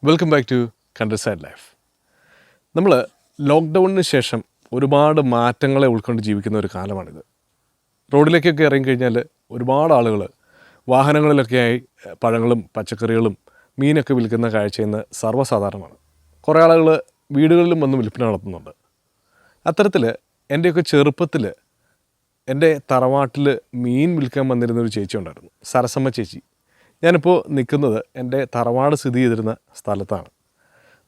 Welcome back to countryside life. നമ്മൾ ലോക്ക്ഡൗണിന് ശേഷം ഒരുപാട് മാറ്റങ്ങളെ ഉൾക്കൊണ്ട് ജീവിക്കുന്ന ഒരു കാലമാണിത്. റോഡിലേക്കൊക്കെ ഇറങ്ങിക്കഴിഞ്ഞാൽ ഒരുപാട് ആളുകൾ വാഹനങ്ങളിലൊക്കെയായി പഴങ്ങളും പച്ചക്കറികളും മീനൊക്കെ വിൽക്കുന്ന കാഴ്ച ഇന്ന് സർവ്വസാധാരണമാണ്. കുറേ ആളുകൾ വീടുകളിലും വന്ന് വിൽപ്പന നടത്തുന്നുണ്ട്. അത്തരത്തിൽ എൻ്റെയൊക്കെ ചെറുപ്പത്തിൽ എൻ്റെ തറവാട്ടിൽ മീൻ വിൽക്കാൻ വന്നിരുന്നൊരു ചേച്ചി ഉണ്ടായിരുന്നു, സരസമ ചേച്ചി. ഞാനിപ്പോൾ നിൽക്കുന്നത് എൻ്റെ തറവാട് സ്ഥിതി ചെയ്തിരുന്ന സ്ഥലത്താണ്.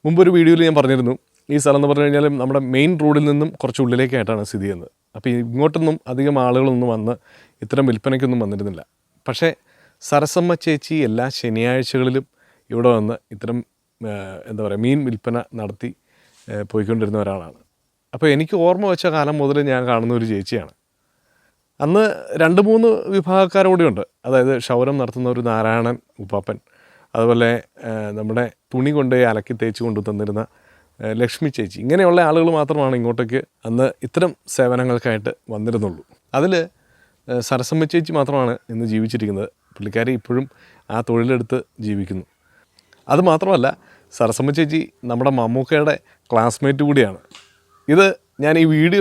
മുമ്പൊരു വീഡിയോയിൽ ഞാൻ പറഞ്ഞിരുന്നു, ഈ സ്ഥലം എന്ന് പറഞ്ഞു കഴിഞ്ഞാൽ നമ്മുടെ മെയിൻ റോഡിൽ നിന്നും കുറച്ച് ഉള്ളിലേക്കായിട്ടാണ് സ്ഥിതി ചെയ്യുന്നത്. അപ്പോൾ ഇങ്ങോട്ടൊന്നും അധികം ആളുകളൊന്നും വന്ന് ഇത്തരം വിൽപ്പനയ്ക്കൊന്നും വന്നിരുന്നില്ല. പക്ഷേ സരസമ്മ ചേച്ചി എല്ലാ ശനിയാഴ്ചകളിലും ഇവിടെ വന്ന് ഇത്തരം എന്താ പറയുക മീൻ വിൽപ്പന നടത്തി പോയിക്കൊണ്ടിരുന്ന ഒരാളാണ്. അപ്പോൾ എനിക്ക് ഓർമ്മ വെച്ച കാലം മുതൽ ഞാൻ കാണുന്ന ഒരു ചേച്ചിയാണ്. അന്ന് 2-3 വിഭാഗക്കാരോടെയുണ്ട്. അതായത് ക്ഷൗരം നടത്തുന്ന ഒരു നാരായണൻ ഉപ്പാപ്പൻ, അതുപോലെ നമ്മുടെ തുണി കൊണ്ട് അലക്കി തേച്ച് കൊണ്ടു തന്നിരുന്ന ലക്ഷ്മി ചേച്ചി, ഇങ്ങനെയുള്ള ആളുകൾ മാത്രമാണ് ഇങ്ങോട്ടേക്ക് അന്ന് ഇത്തരം സേവനങ്ങൾക്കായിട്ട് വന്നിരുന്നുള്ളൂ. അതിൽ സരസമ്മ ചേച്ചി മാത്രമാണ് ഇന്ന് ജീവിച്ചിരിക്കുന്നത്. പുള്ളിക്കാരി ഇപ്പോഴും ആ തൊഴിലെടുത്ത് ജീവിക്കുന്നു. അതുമാത്രമല്ല, സരസമ്മ ചേച്ചി നമ്മുടെ മമ്മൂക്കയുടെ ക്ലാസ്മേറ്റ് കൂടിയാണ്. ഇത് ഞാൻ ഈ വീഡിയോ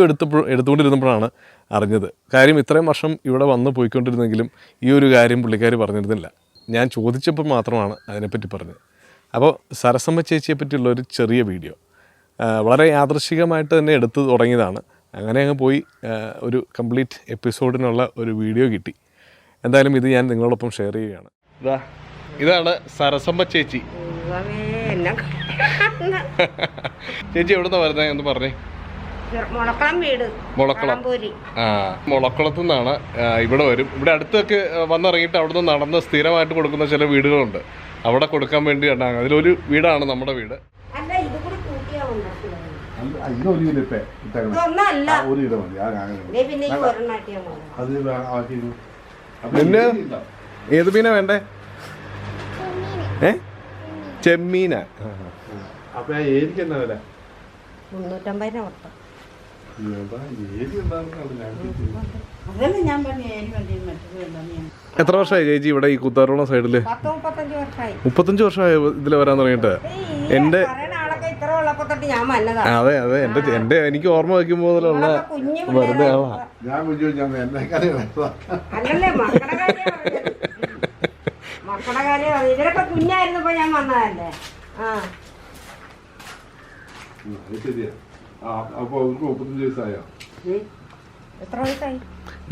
എടുത്തുകൊണ്ടിരുന്നപ്പോഴാണ് അറിഞ്ഞത്. കാര്യം ഇത്രയും വർഷം ഇവിടെ വന്ന് പോയിക്കൊണ്ടിരുന്നെങ്കിലും ഈ ഒരു കാര്യം പുള്ളിക്കാരി പറഞ്ഞിരുന്നില്ല. ഞാൻ ചോദിച്ചപ്പോൾ മാത്രമാണ് അതിനെപ്പറ്റി പറഞ്ഞത്. അപ്പോൾ സരസമ്മ ചേച്ചിയെ പറ്റിയുള്ള ഒരു ചെറിയ വീഡിയോ വളരെ യാദൃശ്ചികമായിട്ട് തന്നെ എടുത്തു തുടങ്ങിയതാണ്. അങ്ങനെ അങ്ങ് പോയി ഒരു കംപ്ലീറ്റ് എപ്പിസോഡിനുള്ള ഒരു വീഡിയോ കിട്ടി. എന്തായാലും ഇത് ഞാൻ നിങ്ങളോടൊപ്പം ഷെയർ ചെയ്യുകയാണ്. ഇതാണ് സരസമ്മ ചേച്ചി. ചേച്ചി എവിടുന്നാ വരുന്നത് എന്ന് പറഞ്ഞേ? മുളക്കുളത്തു നിന്നാണ്. ഇവിടെ വരും. ഇവിടെ അടുത്തൊക്കെ വന്നിറങ്ങിയിട്ട് അവിടുന്ന് നടന്ന് സ്ഥിരമായിട്ട് കൊടുക്കുന്ന ചില വീടുകളുണ്ട്. അവിടെ കൊടുക്കാൻ വേണ്ടിയാണ്. അതിലൊരു വീടാണ് നമ്മുടെ വീട്. പിന്നെ ഏത് മീനാ വേണ്ടേ? ചെമ്മീനാ? അപ്പൊ ഏരിക്ക് എന്നാ വില? 350. എത്ര വർഷമായി ചേച്ചി ഇവിടെ ഈ കുത്താറോളം സൈഡില്? 35 വർഷമായി ഇതിൽ വരാൻ തുടങ്ങിയിട്ട്. എന്റെ അതെ അതെ എന്റെ എനിക്ക് ഓർമ്മ വയ്ക്കുമ്പോ മുതലുള്ള വെറുതെ മക്കളുടെ കാര്യം ഇതിലൊക്കെ കുഞ്ഞായിരുന്നപ്പോ ഞാൻ വന്നതല്ലേ.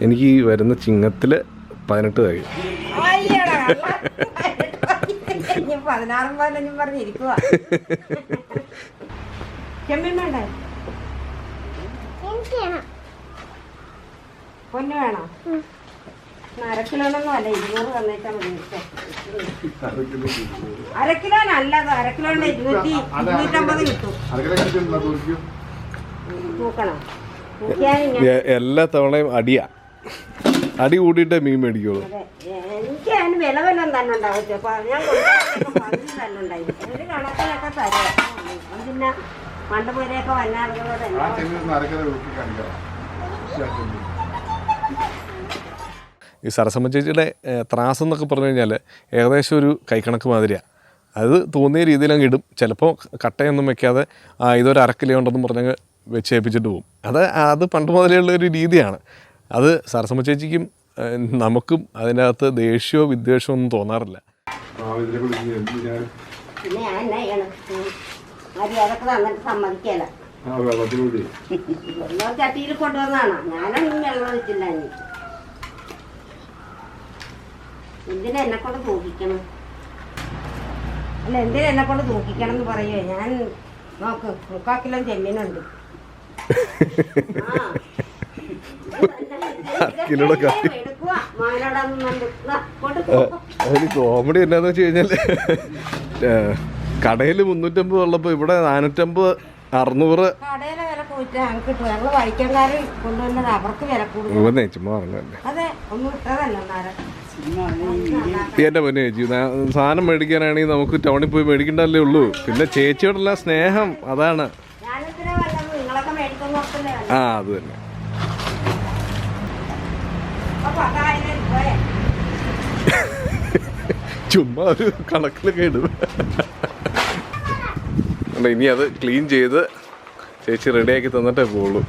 എനിക്ക് ഈ വരുന്ന ചിങ്ങത്തില് 18 കഴിയും. 16-15 പറഞ്ഞിരിക്കുക. ചെമ്മീൻ വേണ്ടേ? പൊന്നു വേണോ? 1/2 കിലോനൊന്നും അല്ല, 200 തന്നേച്ചാ മതി. 1/2 കിലോ നല്ലത്. 1/2 കിലോന്റെ 250 കിട്ടും. തൂക്കണം. എല്ലാ തവണയും അടി കൂട്ടിയിട്ടേ മീൻ മേടിക്കുള്ളൂ. എനിക്ക് അതിന് വില വല്ലതും തന്നെ ഉണ്ടാവും. ഞാൻ തന്നെ ഉണ്ടായി ഒരു കണക്കിനൊക്കെ തരാം. പിന്നെ പണ്ട് പോലെയൊക്കെ വന്നാളുകളോട് ഈ സരസമ്മ ചേച്ചിയുടെ ത്രാസ് എന്നൊക്കെ പറഞ്ഞു കഴിഞ്ഞാൽ ഏകദേശം ഒരു കൈക്കണക്ക് മാതിരിയാണ്. അത് തോന്നിയ രീതിയിൽ അങ്ങ് ഇടും. ചിലപ്പോൾ കട്ടയൊന്നും വെക്കാതെ ഇതൊരു 1/2 കിലോ ഉണ്ടെന്ന് പറഞ്ഞങ്ങ് വെച്ചേൽപ്പിച്ചിട്ട് പോകും. അത് പണ്ട് മുതലുള്ള ഒരു രീതിയാണ്. അത് സരസമ്മ ചേച്ചിക്കും നമുക്കും അതിൻ്റെ അകത്ത് ദേഷ്യമോ വിദ്വേഷമോ ഒന്നും തോന്നാറില്ല. ചട്ടിയിൽ കൊണ്ടുവന്നാണ്. ഞാനൊന്നും വെള്ളം വെച്ചില്ല. എന്തിനാ എന്നെ കൊണ്ട് തൂക്കിക്കണം? അല്ല, എന്തിനാ എന്നെ കൊണ്ട് തൂക്കിക്കണം എന്ന് പറയുവേ. ഞാൻ നോക്ക് 3/4 കിലോ ചെമ്മീനുണ്ട്. കോമഡി എന്നാന്ന് വെച്ച് കഴിഞ്ഞാല് കടയിൽ 350 ഉള്ളപ്പോ ഇവിടെ 450, 600. കടയിലെ വില പോയിട്ട് ഞങ്ങൾക്ക് കിട്ടും. ഞങ്ങള് വൈക്കക്കാര് കൊണ്ടുവന്നത് അവർക്ക് വില കൂടുതൽ. ചുമ്മാ പറഞ്ഞല്ലേ. അതെ, ഒന്നും ഇട്ടതല്ല. എന്റെ പൊന്നെ ചേച്ചി, സാധനം മേടിക്കാനാണെങ്കിൽ നമുക്ക് ടൗണിൽ പോയി മേടിക്കണ്ടല്ലേ ഉള്ളൂ. പിന്നെ ചേച്ചിയോടുള്ള സ്നേഹം അതാണ്. അത് തന്നെ. ചുമ്മാ ഒരു കണക്കിലൊക്കെ ഇടും. ഇനി അത് ക്ലീൻ ചെയ്ത് ചേച്ചി റെഡിയാക്കി തന്നിട്ടേ പോവുള്ളൂ.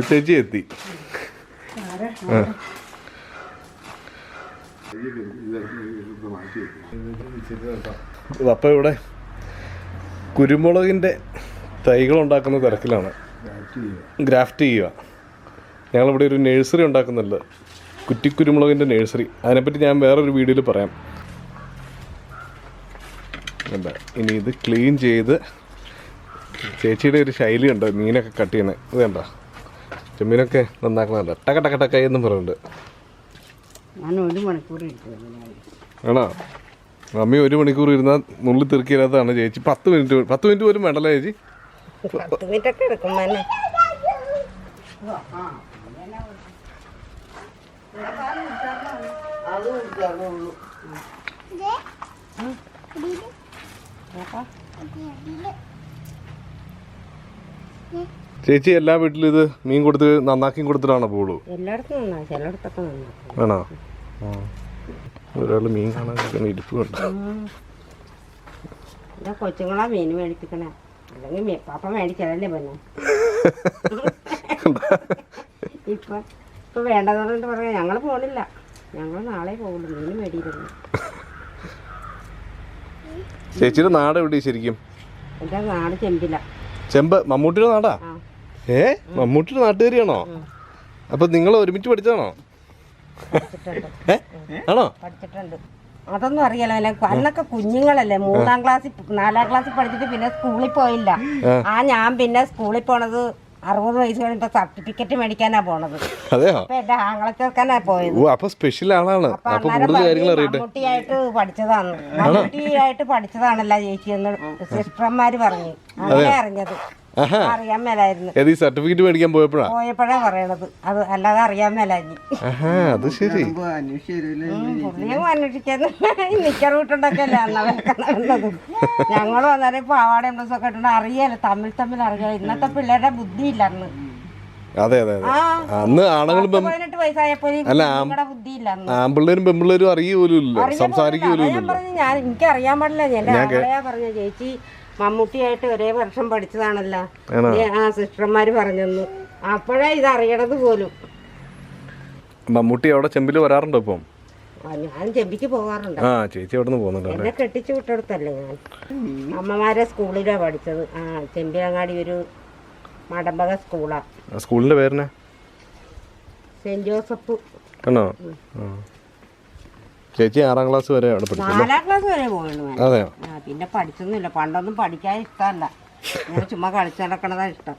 ചേച്ചി എത്തി. അപ്പം ഇവിടെ കുരുമുളകിൻ്റെ തൈകൾ ഉണ്ടാക്കുന്ന തിരക്കിലാണ്. ഗ്രാഫ്റ്റ് ചെയ്യുക. ഞങ്ങളിവിടെ ഒരു നഴ്സറി ഉണ്ടാക്കുന്നുണ്ട്, കുറ്റിക്കുരുമുളകിൻ്റെ നഴ്സറി. അതിനെപ്പറ്റി ഞാൻ വേറൊരു വീഡിയോയിൽ പറയാം. എന്താ ഇനി ഇത് ക്ലീൻ ചെയ്ത് ചേച്ചിയുടെ ഒരു ശൈലിയുണ്ട് മീനൊക്കെ കട്ട് ചെയ്യുന്നത്. ഇത് കണ്ടോ, ചെമ്മീനൊക്കെ നന്നാക്കുന്നുണ്ട്. ടക്ക ടക്ക ടക്ക എന്നും പറയുന്നുണ്ട്. ആണോ? മമ്മി 1 മണിക്കൂർ ഇരുന്നാൽ നുള്ളി തീർക്കില്ലാത്തതാണ് ചേച്ചി. 10 മിനിറ്റ് പോലും വേണ്ടല്ലേ ചേച്ചി? 10 മിനിറ്റ് ഒക്കെ എടുക്കും. ചേച്ചി എല്ലാ വീട്ടിലും ഇത് മീൻ കൊടുത്ത് നന്നാക്കി കൊടുത്തിട്ടാണോ പോളൂ? എല്ലായിടത്തും നന്നാ, ചിലയിടത്തൊക്കെ നന്നാക്കും. ആണോ? ഒരാൾ മീൻ കാണാൻ ഇരിപ്പ് കണ്ടു. കൊച്ചുങ്ങളാ മീൻ മേടിപ്പിക്കണേ, അല്ലെങ്കിൽ പാപ്പ മേടിച്ചതല്ലേ പിന്നെ. ഇപ്പൊ വേണ്ടെന്ന് പറഞ്ഞിട്ട് പറയാം ഞങ്ങൾ പോണില്ല, ഞങ്ങൾ നാളെ പോകുള്ളൂ, മീൻ മേടിക്കുന്നു. ചേച്ചിയുടെ നാട് എവിടെ ശരിക്കും? എന്റെ നാട് ചെമ്പില. ചെമ്പ് മമ്മൂട്ടിയുടെ നാടാ? മമ്മൂട്ടിയുടെ നാട്ടുകാരിയാണോ? അപ്പൊ നിങ്ങൾ ഒരുമിച്ച് പഠിച്ചതാണോ? ആണോ? പഠിച്ചിട്ടുണ്ട്. അതൊന്നും അറിയാലോ. അന്നൊക്കെ കുഞ്ഞുങ്ങളല്ലേ, 3-ാം ക്ലാസ്സിൽ 4-ാം ക്ലാസ്സിൽ പഠിച്ചിട്ട് പിന്നെ സ്കൂളിൽ പോയില്ല. ഞാൻ പിന്നെ സ്കൂളിൽ പോണത് 60 വയസ്സ് കഴിഞ്ഞിട്ട് സർട്ടിഫിക്കറ്റ് മേടിക്കാനാ പോണത്. അപ്പൊ എന്റെ ആങ്ങളെ ചേർക്കാനാ പോയത്. സ്പെഷ്യൽ ആളാണ്. മമ്മൂട്ടിയായിട്ട് പഠിച്ചതാണ്. മമ്മൂട്ടിയായിട്ട് പഠിച്ചതാണല്ലോ ചേച്ചി എന്ന് സിസ്റ്റർമാര് പറഞ്ഞു. അങ്ങനെ അറിഞ്ഞത്. അറിയാൻ മേലായിരുന്നു. സർട്ടിഫിക്കറ്റ് മേടിക്കാൻ പോയപ്പോഴാ പറയണത്. അത് അല്ലാതെ അറിയാൻ മേലാഞ്ഞു. അത് ശരി. പുള്ളിയും അന്വേഷിക്കാൻ നിക്കർ വീട്ടുണ്ടൊക്കെ അല്ലേ അന്നവരൊക്കെ നടന്നത്. ഞങ്ങളും അന്നേരം പാവാടയും ബ്ലൗസൊക്കെ ഇട്ടുണ്ട്. അറിയാലോ, തമ്മിൽ അറിയാം. ഇന്നത്തെ പിള്ളേരുടെ ബുദ്ധി ഇല്ല അന്ന്. അതെ അതെ. അന്ന് ആണുങ്ങളും 18 വയസ്സായപ്പോ ബുദ്ധി ഇല്ല. ആൺപിള്ളേരും പെൺപിള്ളേരും അറിയുമല്ലോ, സംസാരിക്കുമല്ലോ. ഞാൻ എനിക്ക് അറിയാൻ പാടില്ല. എന്റെ ആളെയാ പറഞ്ഞ ചേച്ചി മമ്മൂട്ടിയായിട്ട് ഒരേ വർഷം പഠിച്ചതാണല്ലോ, ആ സിസ്റ്റർമാര് പറഞ്ഞെന്ന്. അപ്പോഴാ ഇത് അറിയണത് പോലും. മമ്മൂട്ടി അവിടെ ചെമ്പില് വരാറുണ്ടോ ഇപ്പം? ഞാൻ ചെമ്പിക്ക് പോകാറുണ്ട്. ചേച്ചി അവിടെ നിന്ന് പോകുന്നുണ്ട്. എന്നെ കെട്ടിച്ചു വിട്ടെടുത്തല്ലേ ഞാൻ. അമ്മമാരെ സ്കൂളിലാ പഠിച്ചത്. ചെമ്പിലങ്ങാടി ഒരു മടമ്പക സ്കൂളാ. സ്കൂളിന്റെ പേരെന്നാ? Saint Joseph. ആണോ? ചേച്ചി 6-ാം ക്ലാസ് വരെ അവിടെ പഠിച്ചു. 4-ാം ക്ലാസ് വരെ പോയുള്ളൂ. അതെയോ? പിന്നെ പഠിച്ചൊന്നുമില്ല. പണ്ടൊന്നും പഠിക്കാൻ ഇഷ്ടമല്ല. ഞാൻ ചുമ്മാ കളിച്ചു നടക്കണതാ ഇഷ്ടം.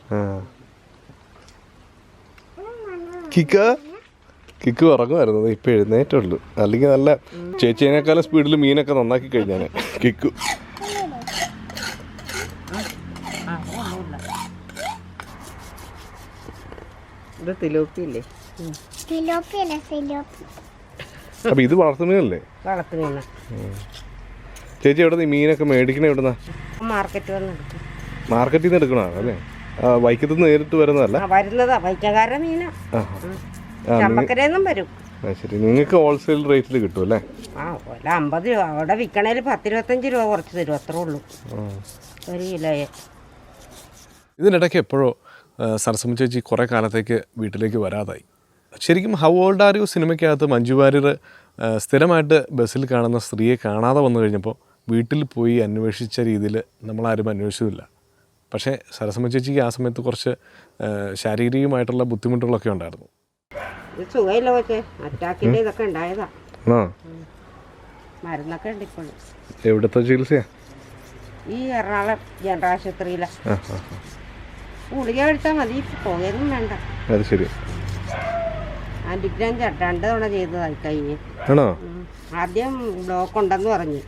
കിക്ക് ഉറങ്ങുമായിരുന്നു, ഇപ്പൊ എഴുന്നേറ്റുള്ളൂ. അല്ലെങ്കിൽ നല്ല ചേച്ചിയേക്കാളും സ്പീഡിൽ മീനൊക്കെ നന്നാക്കി കഴിഞ്ഞാണ് കിക്കു. ഇത് തിലോപ്പിയല്ലേ? അപ്പൊ ഇത് വളർത്തുമീനല്ലേ? വളർത്തുമീന. ചേച്ചി എവിടെ മീനൊക്കെ മേടിക്കണ എവിടുന്നാ? മാർക്കറ്റിൽ നിന്ന് എടുക്കണോ അല്ലേ? വൈക്കത്ത് നിന്ന് നേരിട്ട് വരുന്നതല്ല? വരുന്നതാ, വൈക്കക്കാരുടെ മീനാ. ചമ്പക്കരയൊന്നും വരും. ശരി. നിങ്ങൾക്ക് ഹോൾസെയിൽ റേറ്റിൽ കിട്ടും അല്ലേ? 50 രൂപ. അവിടെ വിൽക്കണേൽ 10-25 രൂപ കുറച്ച് തരും, അത്രേ ഉള്ളൂ ഒരു കിലോയെ. ഇതിനിടയ്ക്ക് എപ്പോഴോ സരസമ ചേച്ചി കുറേ കാലത്തേക്ക് വീട്ടിലേക്ക് വരാതായി. ശരിക്കും ഹൗ ഓൾഡ് ആർ യു സിനിമയ്ക്കകത്ത് മഞ്ജു വാര്യർ സ്ഥിരമായിട്ട് ബസ്സിൽ കാണുന്ന സ്ത്രീയെ കാണാതെ വന്നു കഴിഞ്ഞപ്പോൾ വീട്ടിൽ പോയി അന്വേഷിച്ച രീതിയിൽ നമ്മളാരും അന്വേഷിച്ചില്ല. പക്ഷേ സരസമ ചേച്ചിക്ക് ആ സമയത്ത് കുറച്ച് ശാരീരികമായിട്ടുള്ള ബുദ്ധിമുട്ടുകളൊക്കെ ഉണ്ടായിരുന്നു. സുഖമില്ല കൊച്ചേ, അറ്റാക്കിൻ്റെ ഇതൊക്കെ ഉണ്ടായതാ. മരുന്നൊക്കെ ഉണ്ട് ഇപ്പോഴും. എവിടുത്തെ ചികിത്സയാ? ഈ എറണാകുളം ജനറൽ ആശുപത്രിയിലാണ്. ഗുളിക കഴിച്ചാൽ മതി, പോകയൊന്നും വേണ്ട. അത് ശരി. ആൻറ്റിഗ്രാം 2 തവണ ചെയ്തതായി കഴിഞ്ഞ്. ആദ്യം ബ്ലോക്ക് ഉണ്ടെന്ന് പറഞ്ഞു.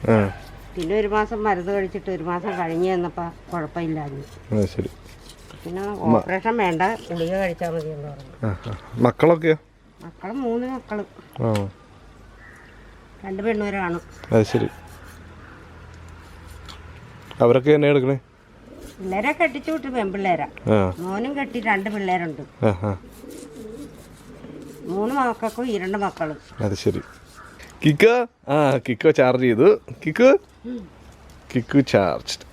പിന്നെ 1 മാസം മരുന്ന് കഴിച്ചിട്ട് 1 മാസം കഴിഞ്ഞ് വന്നപ്പോൾ കുഴപ്പമില്ലായിരുന്നു. പിന്നെ ഓപ്പറേഷൻ വേണ്ട, ഗുളിക കഴിച്ചാൽ മതി എന്ന് പറഞ്ഞു. മക്കളൊക്കെയോ? മക്കള് 3 മക്കള്. 2 പെണ്ണുവരാണ്. അവരൊക്കെ എന്നെ എടുക്കണേ? പിള്ളേരെ കെട്ടിച്ചു വിട്ടു, പെൺപിള്ളേരാ. മോനും കെട്ടി 2 പിള്ളേരുണ്ട്. 3 മക്കൾക്കും 2 മക്കളും. അത് ശരി. കിക്കോ ചാർജ് ചെയ്തു. കിക്കോ കിക്ക് ചാർജ്ഡ്.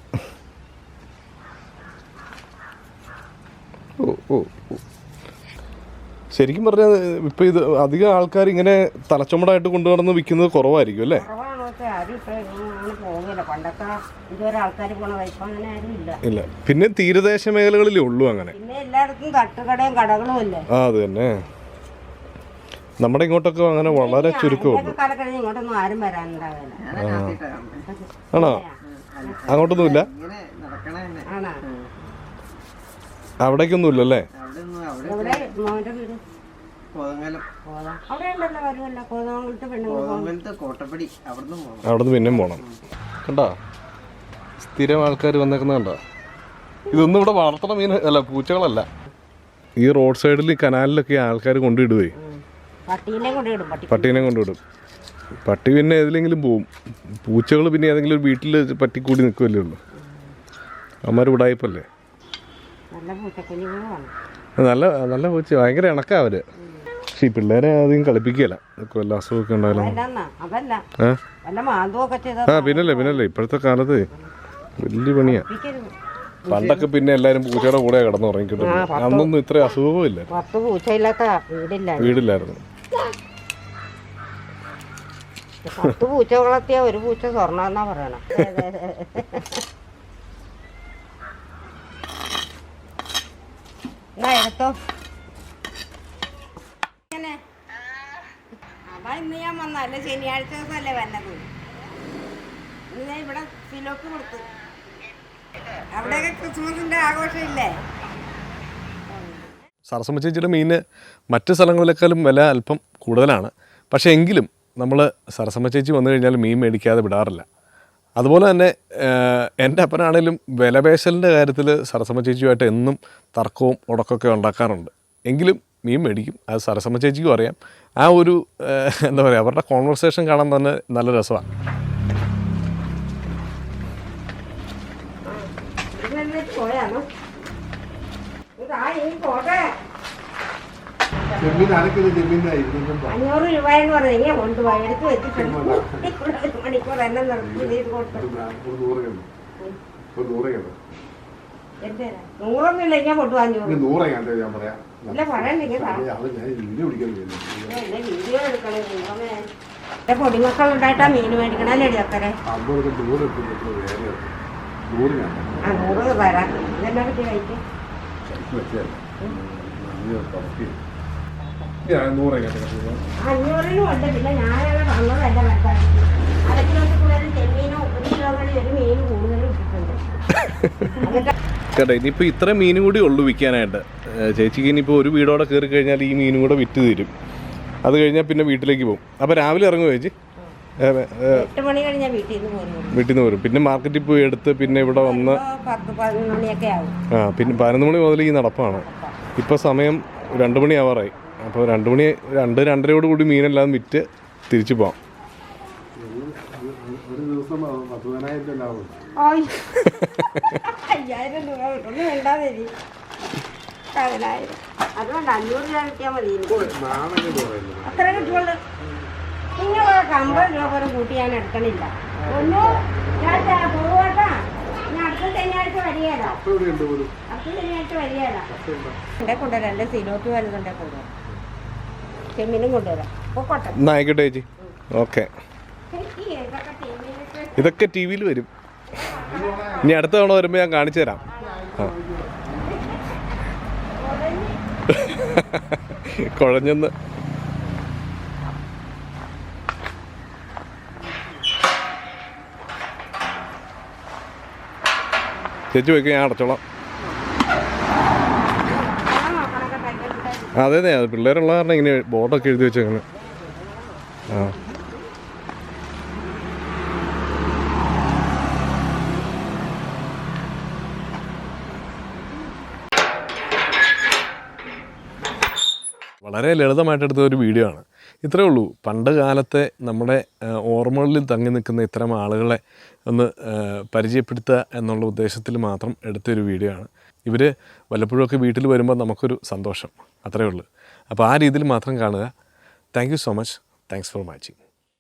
ഓ ശരിക്കും പറഞ്ഞാൽ ഇപ്പം ഇത് അധികം ആൾക്കാർ ഇങ്ങനെ തലച്ചുമടായിട്ട് കൊണ്ടുനടന്ന് വിൽക്കുന്നത് കുറവായിരിക്കും അല്ലേ? ഇല്ല, പിന്നെ തീരദേശ മേഖലകളിലേ ഉള്ളൂ അങ്ങനെ. ആ അത് തന്നെ, നമ്മുടെ ഇങ്ങോട്ടൊക്കെ അങ്ങനെ വളരെ ചുരുക്കമുള്ളൂ. ആണോ? അങ്ങോട്ടൊന്നുമില്ല, അവിടേക്കൊന്നും ഇല്ലല്ലേ? അവിടുന്ന് പിന്നെയും പോണം. കണ്ടാ സ്ഥിരം ആൾക്കാർ വന്നേക്കുന്ന കണ്ടാ. ഇതൊന്നും ഇവിടെ വളർത്തണ മീൻ അല്ല, പൂച്ചകളല്ല. ഈ റോഡ് സൈഡിൽ ഈ കനാലിലൊക്കെ ആൾക്കാർ കൊണ്ടിടുവേ. പട്ടീനെ കൊണ്ടുവിടും. പട്ടി പിന്നെ ഏതിലെങ്കിലും പോവും. പൂച്ചകൾ പിന്നെ ഏതെങ്കിലും ഒരു വീട്ടിൽ പറ്റിക്കൂടി നിൽക്കുമല്ലേ ഉള്ളൂ. അമ്മമാർ ഉടായിപ്പല്ലേ. നല്ല നല്ല പൂച്ച, ഭയങ്കര ഇണക്കാ അവര്. പക്ഷെ ഈ പിള്ളേരെ അധികം കളിപ്പിക്കുകയല്ല, വല്ല അസുഖമൊക്കെ ഉണ്ടായാലും. ആ പിന്നല്ലേ ഇപ്പോഴത്തെ കാലത്ത് വലിയ പണിയാ. പണ്ടൊക്കെ പിന്നെ എല്ലാരും പൂച്ചയുടെ കൂടെ കിടന്ന് ഉറങ്ങിക്കിട്ടും. അന്നൊന്നും ഇത്ര അസുഖവും ഇല്ല, വീടില്ലായിരുന്നു. 10 പൂച്ച വളർത്തിയ ഒരു പൂച്ച സ്വർണ്ണം എന്നാ പറയണം. എടുത്തോ. അതാ ഇന്ന് ഞാൻ വന്നല്ലേ, ശനിയാഴ്ച ദിവസമല്ലേ വന്നത്. ഇന്ന് ഞാൻ ഇവിടെ സിലോക്ക് കൊടുത്തു. അവിടെയൊക്കെ ക്രിസ്മസിന്റെ ആഘോഷം ഇല്ലേ? സരസമ്മ ചേച്ചിയുടെ മീന് മറ്റ് സ്ഥലങ്ങളിലേക്കാളും വില അല്പം കൂടുതലാണ്. പക്ഷേ എങ്കിലും നമ്മൾ സരസമ്മ ചേച്ചി വന്നു കഴിഞ്ഞാൽ മീൻ മേടിക്കാതെ വിടാറില്ല. അതുപോലെ തന്നെ എൻ്റെ അപ്പനാണേലും വിലപേശലിൻ്റെ കാര്യത്തിൽ സരസമ്മ ചേച്ചിയുമായിട്ട് എന്നും തർക്കവും ഉടക്കമൊക്കെ ഉണ്ടാക്കാറുണ്ട്. എങ്കിലും മീൻ മേടിക്കും. അത് സരസമ്മ ചേച്ചിക്കും അറിയാം. ആ ഒരു എന്താ പറയുക, അവരുടെ കോൺവെർസേഷൻ കാണാൻ തന്നെ നല്ല രസമാണ്. $500 എന്ന് പറഞ്ഞാൽ കൊണ്ടുപോയി എടുത്ത് വെച്ചിട്ടുണ്ട്. മണിക്കൂർ എന്നെ നിർത്തി കൊടുത്തു. 100ഒന്നുമില്ല, ഞാൻ കൊണ്ടു 500. ഇല്ല പറയണ്ടെങ്കിൽ വീഡിയോ എടുക്കണേ. എന്റെ പൊടിമക്കളുണ്ടായിട്ടാ മീൻ മേടിക്കണല്ലേ അക്കരെ. 100 തരാം. ഇതെന്നെ പറ്റി കഴിക്കും. 500 ഉണ്ട്. പിന്നെ ഞാനങ്ങനെ തന്നതല്ല മനസ്സിലാക്കി. 1/2 കിലോയ്ക്ക് കൂടുതൽ ചെമ്മീനോ 1 കിലോകളിൽ ഒരു മീൻ കൂടുതലും ഇട്ടിട്ടുണ്ട്. ചേട്ടാ ഇനിയിപ്പോൾ ഇത്ര മീനും കൂടി ഉള്ളു വിൽക്കാനായിട്ട്. ചേച്ചിക്ക് ഇനിയിപ്പോൾ ഒരു വീടോടെ കയറി കഴിഞ്ഞാൽ ഈ മീനും കൂടെ വിറ്റ് തീരും. അത് കഴിഞ്ഞാൽ പിന്നെ വീട്ടിലേക്ക് പോകും. അപ്പോൾ രാവിലെ ഇറങ്ങുമോ ചേച്ചി? 8 മണി കഴിഞ്ഞാൽ വീട്ടിൽ നിന്ന് വരും. പിന്നെ മാർക്കറ്റിൽ പോയി എടുത്ത് പിന്നെ ഇവിടെ വന്ന് 10-11 മണിയൊക്കെ ആവും. പിന്നെ 11 മണി മുതൽ ഈ നടപ്പാണ്. ഇപ്പോൾ സമയം 2 മണി ആവാറായി. അപ്പോൾ 2-2:30 കൂടി മീനെല്ലാം വിറ്റ് തിരിച്ചു പോകാം. ഒരു ദിവസം 10,000 ലാഭം. 5000 രൂപ ഒന്നും വേണ്ടാതെ. അതുകൊണ്ട് 500 രൂപ കിട്ടിയാൽ മതി. അത്ര കിട്ടുള്ളൂ. നിങ്ങൾ 50 രൂപ പോലും കൂട്ടി ഞാൻ എടുക്കണില്ല. പോവാട്ടാ. ഞാൻ അടുത്ത ശനിയാഴ്ച വരികയല്ലോ. എന്റെ കൊണ്ടുവരാം. എന്റെ സിലോക്ക് വലുതുണ്ടെ കൊണ്ടുവരാം. ചെമ്മീനും കൊണ്ടുവരാം. പൊക്കോട്ടെ. ആയിക്കോട്ടെ ചേച്ചി. ഓക്കെ. ഇതൊക്കെ ടി വിയിൽ വരും. ഇനി അടുത്ത തവണ വരുമ്പോൾ ഞാൻ കാണിച്ചു തരാം. കുഴഞ്ഞെന്ന്. ചേച്ചി പോയിക്കോ, ഞാൻ അടച്ചോളാം. അതെ അത് പിള്ളേരുള്ള കാരണം ഇങ്ങനെ ബോർഡൊക്കെ എഴുതി വെച്ചേങ്ങനെ. ആ വളരെ ലളിതമായിട്ടെടുത്ത ഒരു വീഡിയോ ആണ്. ഇത്രയേ ഉള്ളൂ. പണ്ട് കാലത്തെ നമ്മുടെ ഓർമ്മകളിൽ തങ്ങി നിൽക്കുന്ന ഇത്തരം ആളുകളെ ഒന്ന് പരിചയപ്പെടുത്തുക എന്നുള്ള ഉദ്ദേശത്തിൽ മാത്രം എടുത്തൊരു വീഡിയോ ആണ്. ഇവർ വല്ലപ്പോഴുമൊക്കെ വീട്ടിൽ വരുമ്പോൾ നമുക്കൊരു സന്തോഷം, അത്രയേ ഉള്ളൂ. അപ്പോൾ ആ രീതിയിൽ മാത്രം കാണുക. Thank you so much. Thanks for watching.